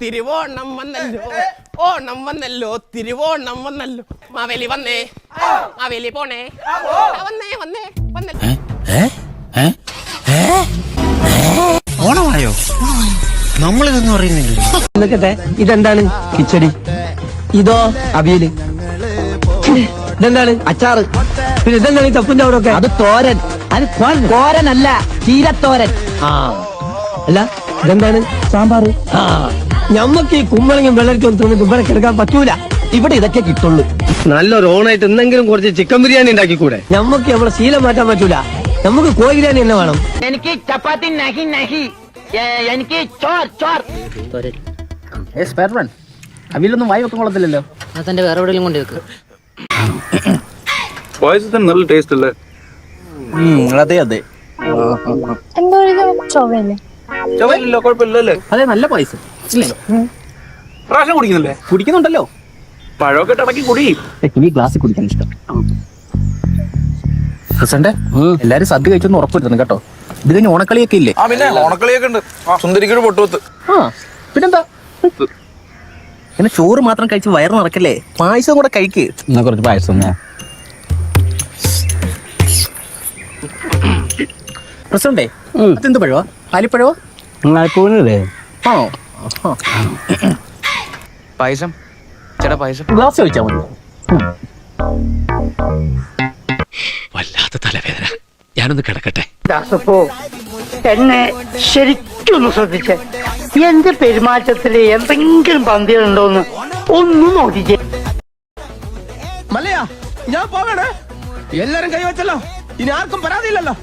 തിരുവോണം വന്നല്ലോ, ഓണം വന്നല്ലോ, തിരുവോണം വന്നല്ലോ. മാവേലി വന്നേ, മാവേലി പോണേ, വന്നേ വന്നേ വന്നേ. ഓണമായോ? നമ്മളിതൊന്നും അറിയുന്നില്ല. നോക്കട്ടെ, ഇതെന്താണ്? കിച്ചടി. ഇതോ അവിയല്. ഇതെന്താണ്? അച്ചാറ്. പിന്നെ ഇതെന്താണ് ഈ തപ്പിന്റെ അവിടെ ഒക്കെ? അത് തോരൻ. അത് തോരനല്ല, ചീരത്തോരൻ. ആ അല്ല, ഇതെന്താണ്? സാമ്പാറ്. ആ, ഞമ്മക്ക് ഈ കുമ്പളങ്ങയും വെള്ളരിക്കും തോന്നിട്ട് ഇവിടെ കിടക്കാൻ പറ്റൂല. ഇവിടെ ഇതൊക്കെ കിട്ടുള്ളൂ. നല്ലൊരു ഓണായിട്ട് എന്തെങ്കിലും കുറച്ച് ചിക്കൻ ബിരിയാണി ഉണ്ടാക്കിക്കൂടെ? ഞമ്മക്ക് നമ്മളെ ശീലം മാറ്റാൻ പറ്റൂല. നമുക്ക് കോഴി ബിരിയാണി തന്നെ വേണം. എനിക്ക് ചപ്പാത്തി നഹി നഹി, എനിക്ക് ചോർ ചോർ. അവിയിലൊന്നും വായി വെക്കാൻ കൊള്ളത്തില്ലല്ലോ. അതെന്റെ വേറെ എവിടെയെങ്കിലും കൊണ്ട് വെക്ക്. പായസത്തിന് നല്ല ടേസ്റ്റ് അല്ലേ? അതെ അതെ, എന്തോ ചൊവ്വല്ലേ? ചവയില്ലല്ലോ, കുഴപ്പമില്ലല്ലേ? അതെ, നല്ല പായസം. പ്രാവശ്യം കുടിക്കുന്നില്ലേ? കുടിക്കുന്നുണ്ടല്ലോ. പഴമൊക്കെ ഇടയ്ക്ക് കുടി. ഈ ഗ്ലാസ്സിൽ കുടിക്കാൻ ഇഷ്ടം. എല്ലാരും സദ്യ കഴിച്ചൊന്ന് ഉറപ്പിരുന്നു കേട്ടോ. ഇത് കഴിഞ്ഞ് ഓണക്കളിയൊക്കെ ഇല്ലേ? ആ പിന്നെ ഓണക്കളിയൊക്കെ ഉണ്ട്. സുന്ദരിക്കൊരു പൊട്ടുവത്ത്. ആ പിന്നെന്താ, പിന്നെ ചോറ് മാത്രം കഴിച്ച് വയറ് നിറക്കല്ലേ, പായസം കൂടെ കഴിക്ക്. എന്നാ കുറച്ച് പായസം. പ്രശ്നണ്ടേ? അതെന്ത് പഴവാ? ആലിപ്പഴവാ? ആണോ? പായസം ചേട്ടാ, പായസം ഗ്ലാസ് കഴിച്ചാ മതി. വല്ലാത്ത തലവേദന, ഞാനൊന്ന് കിടക്കട്ടെ. ദാസപ്പോ എന്നെ ശരിക്കൊന്ന് ശ്രദ്ധിച്ചേ. എന്റെ പെരുമാറ്റത്തില് എന്തെങ്കിലും പന്തികളുണ്ടോന്ന് ഒന്നും നോക്കിച്ചേ. മല്ലയാ, ഞാൻ പോകണേ. എല്ലാരും കൈവച്ചല്ലോ, ഇനി ആർക്കും പരാതിയില്ലല്ലോ.